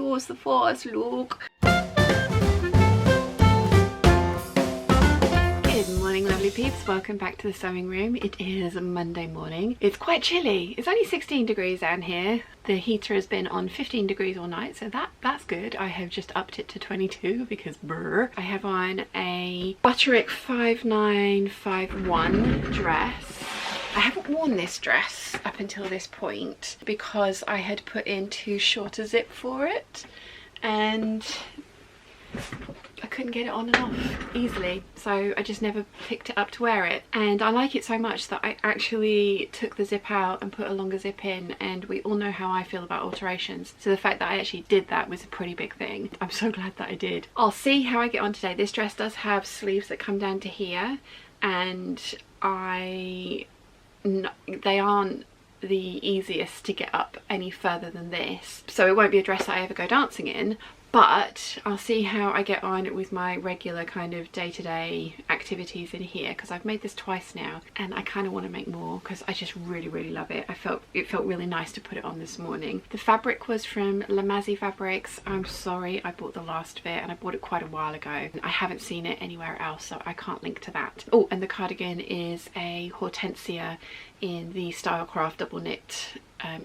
towards the force, look. Good morning, lovely peeps. Welcome back to the sewing room. It is Monday morning. It's quite chilly. It's only 16 degrees down here. The heater has been on 15 degrees all night, so that's good. I have just upped it to 22 because brr. I have on a Butterick 5951 dress. I haven't worn this dress up until this point because I had put in too short a zip for it and I couldn't get it on and off easily, so I just never picked it up to wear it. And I like it so much that I actually took the zip out and put a longer zip in, and we all know how I feel about alterations, so the fact that I actually did that was a pretty big thing. I'm so glad that I did. I'll see how I get on today. This dress does have sleeves that come down to here, and they aren't the easiest to get up any further than this, so it won't be a dress that I ever go dancing in. But I'll see how I get on with my regular kind of day-to-day activities in here, because I've made this twice now and I kind of want to make more because I just really love it. It felt really nice to put it on this morning. The fabric was from La Mazzi Fabrics. I'm sorry, I bought the last of it and I bought it quite a while ago. I haven't seen it anywhere else, so I can't link to that. Oh, and the cardigan is a Hortensia in the Stylecraft double knit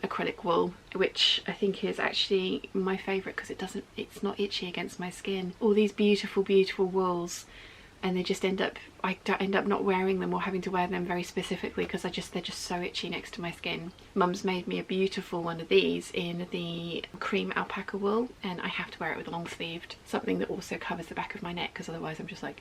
acrylic wool, which I think is actually my favourite because it's not itchy against my skin. All these beautiful wools, and they just I end up not wearing them or having to wear them very specifically because they're just so itchy next to my skin. Mum's made me a beautiful one of these in the cream alpaca wool, and I have to wear it with long sleeved, something that also covers the back of my neck because otherwise I'm just like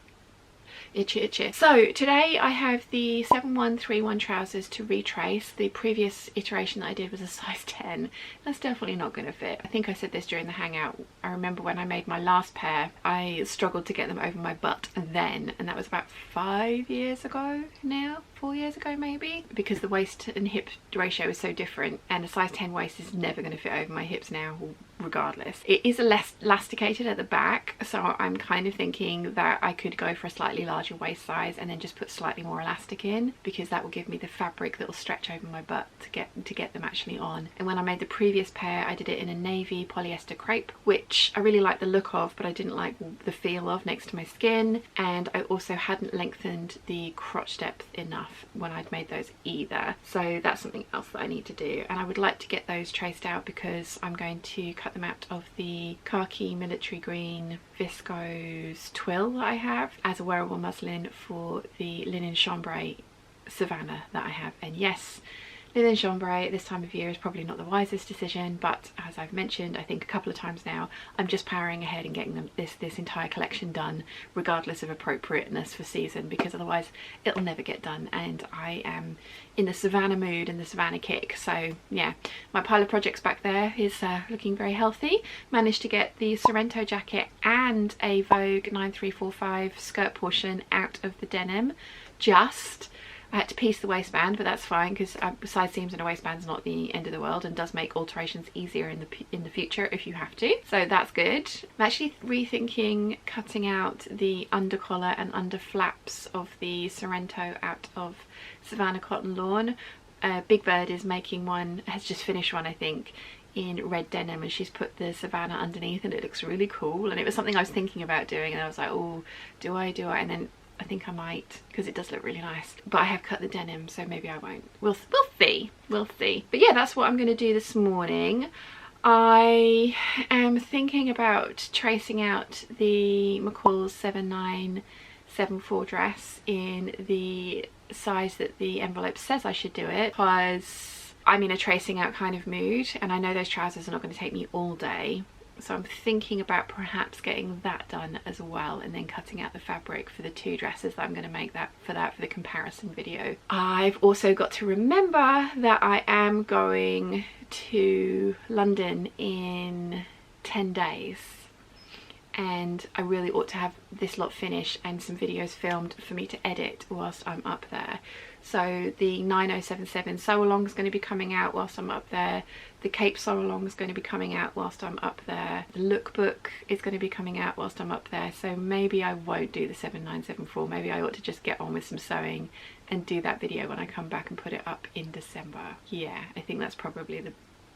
itchy. So today I have the 7131 trousers to retrace. The previous iteration that I did was a size 10. That's definitely not going to fit. I think I said this during the hangout. I remember when I made my last pair, I struggled to get them over my butt then, and that was about 5 years ago now. 4 years ago maybe, because the waist and hip ratio is so different, and a size 10 waist is never going to fit over my hips now regardless. It is a less elasticated at the back, so I'm kind of thinking that I could go for a slightly larger waist size and then just put slightly more elastic in, because that will give me the fabric that will stretch over my butt to get them actually on. And when I made the previous pair, I did it in a navy polyester crepe, which I really liked the look of, but I didn't like the feel of next to my skin, and I also hadn't lengthened the crotch depth enough when I'd made those either, so that's something else that I need to do. And I would like to get those traced out because I'm going to cut them out of the khaki military green viscose twill that I have as a wearable muslin for the linen chambray Savannah that I have. And yes, linen chambray at this time of year is probably not the wisest decision, but as I've mentioned I think a couple of times now, I'm just powering ahead and getting this entire collection done regardless of appropriateness for season, because otherwise it'll never get done, and I am in the Savannah mood and the Savannah kick. So yeah, my pile of projects back there is looking very healthy. Managed to get the Sorrento jacket and a Vogue 9345 skirt portion out of the denim. I had to piece the waistband, but that's fine because side seams in a waistband is not the end of the world and does make alterations easier in the future if you have to. So that's good. I'm actually rethinking cutting out the under collar and under flaps of the Sorrento out of Savannah Cotton Lawn. Big Bird is making one, has just finished one I think, in red denim, and she's put the Savannah underneath and it looks really cool, and it was something I was thinking about doing, and I was like, oh, do I? And then I think I might, because it does look really nice, but I have cut the denim, so maybe I won't. We'll see. But yeah, that's what I'm going to do this morning. I am thinking about tracing out the McCalls 7974 dress in the size that the envelope says I should do it, because I'm in a tracing out kind of mood, and I know those trousers are not going to take me all day. So I'm thinking about perhaps getting that done as well, and then cutting out the fabric for the two dresses that I'm going to make for the comparison video. I've also got to remember that I am going to London in 10 days, and I really ought to have this lot finished and some videos filmed for me to edit whilst I'm up there. So the 9077 sew along is going to be coming out whilst I'm up there. The Cape sew along is going to be coming out whilst I'm up there. The lookbook is going to be coming out whilst I'm up there. So maybe I won't do the 7974. Maybe I ought to just get on with some sewing and do that video when I come back and put it up in December. Yeah, I think that's probably the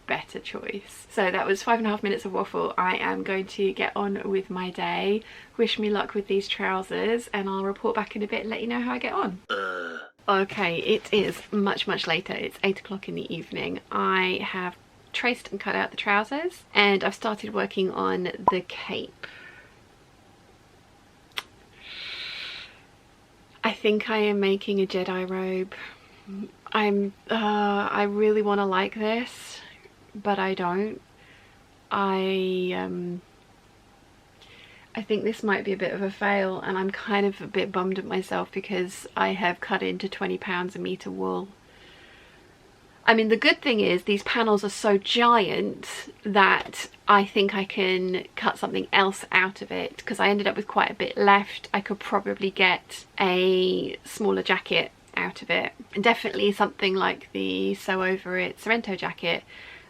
better choice. So that was 5.5 minutes of waffle. I am going to get on with my day. Wish me luck with these trousers, and I'll report back in a bit and let you know how I get on. Okay, it is much later. It's 8 o'clock in the evening. I have traced and cut out the trousers, and I've started working on the cape. I think I am making a Jedi robe. I really want to like this, but I don't. I think this might be a bit of a fail, and I'm kind of a bit bummed at myself because I have cut into 20 pounds a metre wool. I mean, the good thing is these panels are so giant that I think I can cut something else out of it, because I ended up with quite a bit left. I could probably get a smaller jacket out of it. And definitely something like the Sew Over It Sorrento jacket.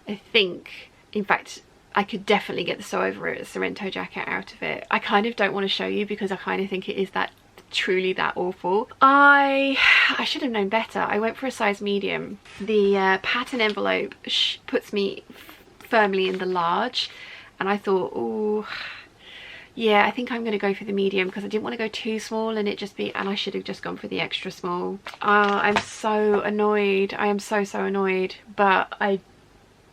I think, in fact, I could definitely get the Sew Over It Sorrento jacket out of it. I kind of don't want to show you because I kind of think it is that truly that awful. I should have known better. I went for a size medium. The pattern envelope puts me firmly in the large, and I thought, oh yeah, I think I'm going to go for the medium because I didn't want to go too small and it just be, and I should have just gone for the extra small. I'm so annoyed. I am so annoyed, but I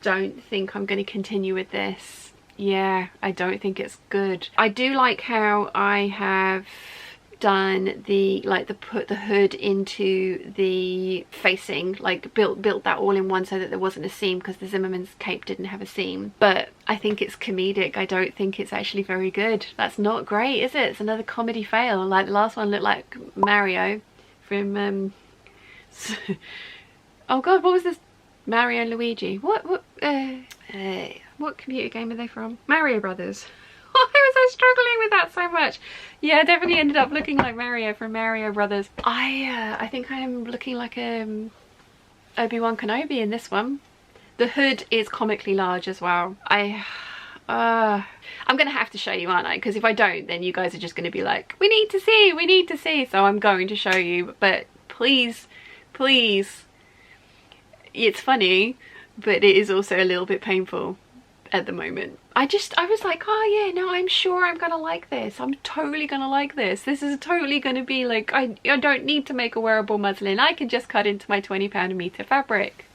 don't think I'm going to continue with this. Yeah, I don't think it's good. I do like how I have done the put the hood into the facing, like built that all in one so that there wasn't a seam, because the Zimmerman's cape didn't have a seam. But I think it's comedic. I don't think it's actually very good. That's not great, is it? It's another comedy fail. Like the last one looked like Mario from oh god, what was this? Mario and Luigi. What computer game are they from? Mario Brothers. Oh, I was struggling with that so much. Yeah, I definitely ended up looking like Mario from Mario Brothers. I think I am looking like Obi-Wan Kenobi in this one. The hood is comically large as well. I'm gonna have to show you, aren't I? Because if I don't, then you guys are just gonna be like, we need to see. So I'm going to show you, but please, it's funny, but it is also a little bit painful at the moment. I was like, oh yeah, no, I'm sure I'm gonna like this. I'm totally gonna like this. This is totally gonna be like, I don't need to make a wearable muslin. I can just cut into my 20 pound a metre fabric.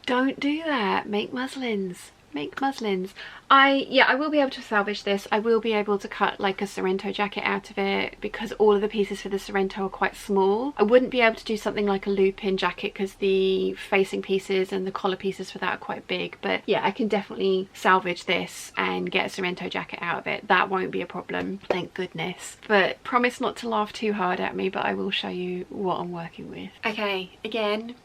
Don't do that. Make muslins. Make muslins. I will be able to salvage this. I will be able to cut like a Sorrento jacket out of it because all of the pieces for the Sorrento are quite small. I wouldn't be able to do something like a loop-in jacket because the facing pieces and the collar pieces for that are quite big. But yeah, I can definitely salvage this and get a Sorrento jacket out of it. That won't be a problem, thank goodness. But promise not to laugh too hard at me, but I will show you what I'm working with. Okay, again,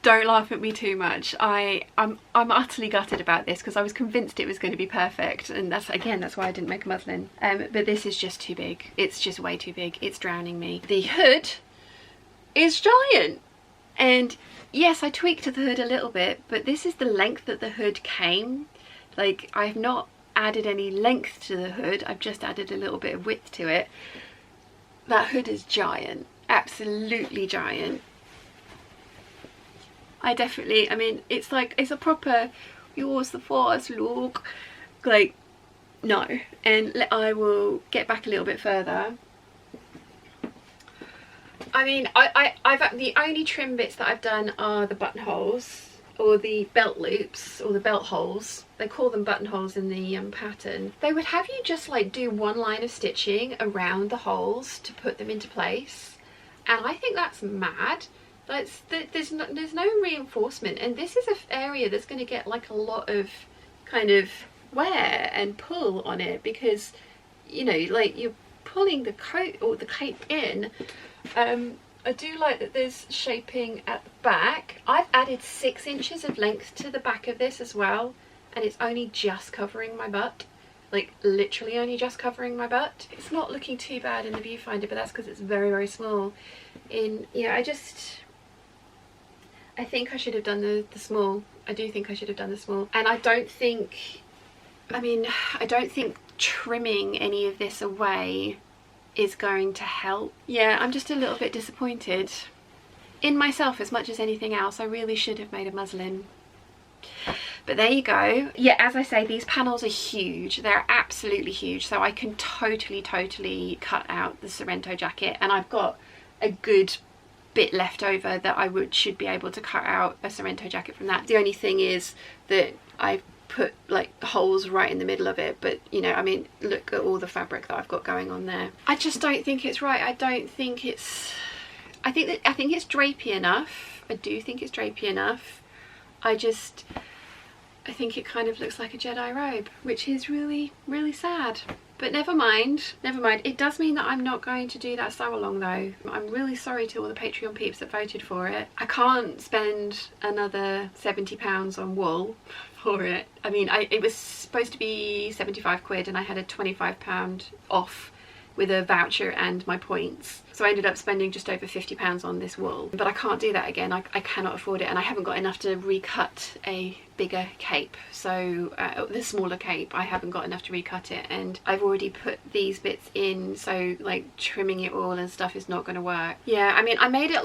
don't laugh at me too much. I'm utterly gutted about this because I was convinced it was going to be perfect, and that's why I didn't make a muslin. But this is just too big. It's just way too big. It's drowning me. The hood is giant, and yes, I tweaked the hood a little bit, but this is the length that the hood came. Like, I've not added any length to the hood, I've just added a little bit of width to it. That hood is giant, absolutely giant. I mean, it's like, it's a proper, yours the force look, like, no. And I will get back a little bit further. I mean, I've the only trim bits that I've done are the buttonholes, or the belt loops, or the belt holes. They call them buttonholes in the pattern. They would have you just like do one line of stitching around the holes to put them into place, and I think that's mad. There's no reinforcement, and this is an area that's going to get like a lot of kind of wear and pull on it because, you know, like you're pulling the coat or the cape in. I do like that there's shaping at the back. I've added 6 inches of length to the back of this as well, and it's only just covering my butt. Like literally only just covering my butt. It's not looking too bad in the viewfinder, but that's because it's very small. Yeah, I think I should have done the small. I do think I should have done the small. And I don't think trimming any of this away is going to help. Yeah, I'm just a little bit disappointed. in myself as much as anything else. I really should have made a muslin. But there you go. Yeah, as I say, these panels are huge. They're absolutely huge. So I can totally cut out the Sorrento jacket, and I've got a good bit left over that I should be able to cut out a Sorrento jacket from that. The only thing is that I've put like holes right in the middle of it, but you know, I mean, look at all the fabric that I've got going on there. I just don't think it's right. I don't think it's, I think it's drapey enough. I do think it's drapey enough. I think it kind of looks like a Jedi robe, which is really sad. But never mind. It does mean that I'm not going to do that sew along though. I'm really sorry to all the Patreon peeps that voted for it. I can't spend another £70 on wool for it. I mean, it was supposed to be 75 quid and I had a £25 off with a voucher and my points. So I ended up spending just over £50 on this wool. But I can't do that again. I cannot afford it, and I haven't got enough to recut a bigger cape. So the smaller cape, I haven't got enough to recut it, and I've already put these bits in, so like trimming it all and stuff is not going to work. Yeah, I mean, I made it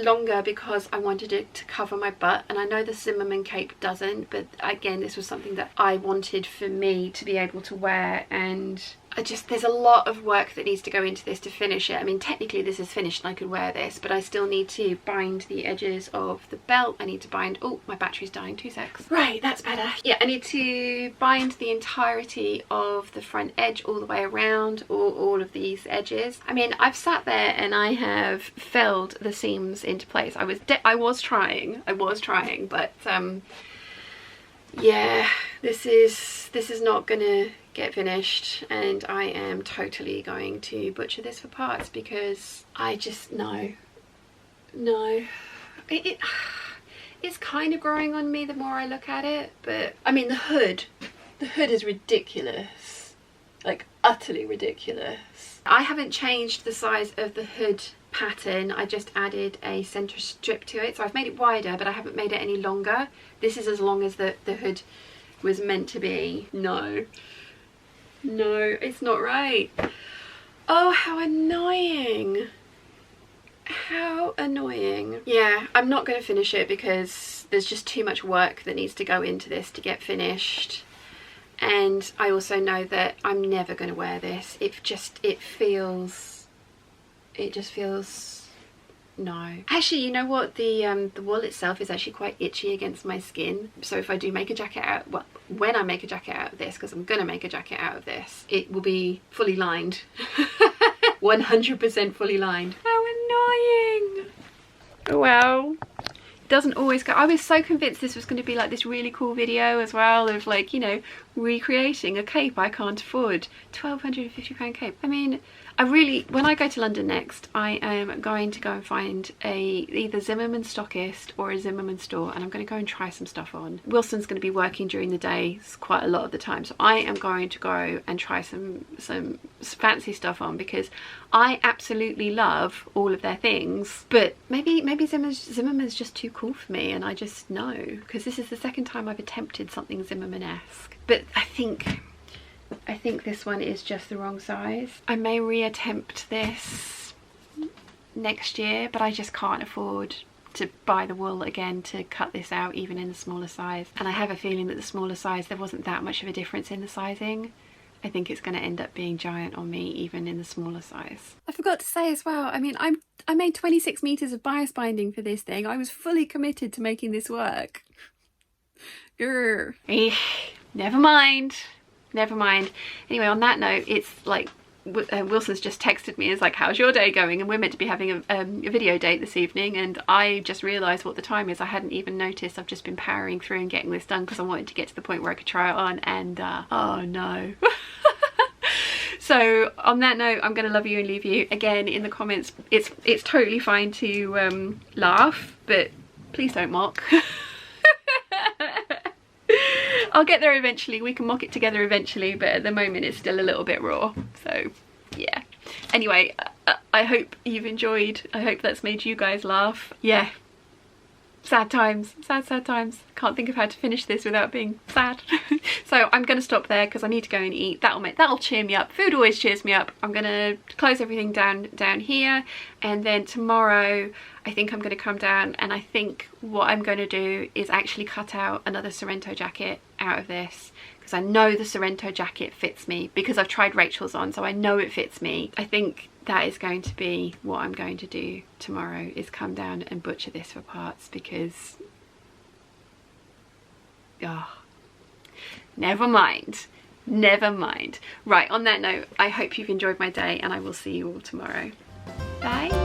longer because I wanted it to cover my butt, and I know the Zimmermann cape doesn't, but again, this was something that I wanted for me to be able to wear, and there's a lot of work that needs to go into this to finish it. I mean, technically this is finished and I could wear this, but I still need to bind the edges of the belt. I need to bind, oh, my battery's dying, 2 secs. Right, that's better. Yeah, I need to bind the entirety of the front edge all the way around, all of these edges. I mean, I've sat there and I have filled the seams into place. I was trying, but yeah, this is not gonna get finished, and I am totally going to butcher this for parts because I just no it's kind of growing on me the more I look at it. But I mean, the hood is ridiculous, like utterly ridiculous. I haven't changed the size of the hood pattern, I just added a center strip to it, so I've made it wider but I haven't made it any longer. This is as long as the hood was meant to be. No, it's not right. Oh, how annoying. How annoying. Yeah, I'm not going to finish it because there's just too much work that needs to go into this to get finished, and I also know that I'm never going to wear this. It just feels no. Actually, you know what, the wool itself is actually quite itchy against my skin, so if I do make a jacket out, well, when I make a jacket out of this, because I'm gonna make a jacket out of this, it will be fully lined. 100% fully lined. How annoying. Oh well. It doesn't always go. I was so convinced this was going to be like this really cool video as well of, like, you know, recreating a cape I can't afford. £1,250 cape. I mean, when I go to London next, I am going to go and find either Zimmermann stockist or a Zimmermann store, and I'm going to go and try some stuff on. Wilson's going to be working during the day quite a lot of the time, so I am going to go and try some fancy stuff on, because I absolutely love all of their things, but maybe Zimmermann's just too cool for me, and I just know, because this is the second time I've attempted something Zimmermann-esque. But I think this one is just the wrong size. I may reattempt this next year, but I just can't afford to buy the wool again to cut this out even in the smaller size. And I have a feeling that the smaller size, there wasn't that much of a difference in the sizing. I think it's going to end up being giant on me even in the smaller size. I forgot to say as well, I mean, I made 26 meters of bias binding for this thing. I was fully committed to making this work. Grr. Never mind. Anyway, on that note, it's like Wilson's just texted me. It's like, how's your day going? And we're meant to be having a video date this evening, and I just realised what the time is. I hadn't even noticed. I've just been powering through and getting this done because I wanted to get to the point where I could try it on, and oh no. So on that note, I'm going to love you and leave you. Again, in the comments, it's totally fine to laugh, but please don't mock. I'll get there eventually. We can mock it together eventually, but at the moment it's still a little bit raw. So yeah. Anyway, I hope you've enjoyed. I hope that's made you guys laugh. Yeah. sad times, sad times. Can't think of how to finish this without being sad. So I'm gonna stop there because I need to go and eat. That'll cheer me up. Food always cheers me up. I'm gonna close everything down here, and then tomorrow I think I'm gonna come down, and I think what I'm gonna do is actually cut out another Sorrento jacket out of this, because I know the Sorrento jacket fits me because I've tried Rachel's on, so I know it fits me. I think that is going to be what I'm going to do tomorrow, is come down and butcher this for parts, because never mind. Right, on that note, I hope you've enjoyed my day, and I will see you all tomorrow. Bye.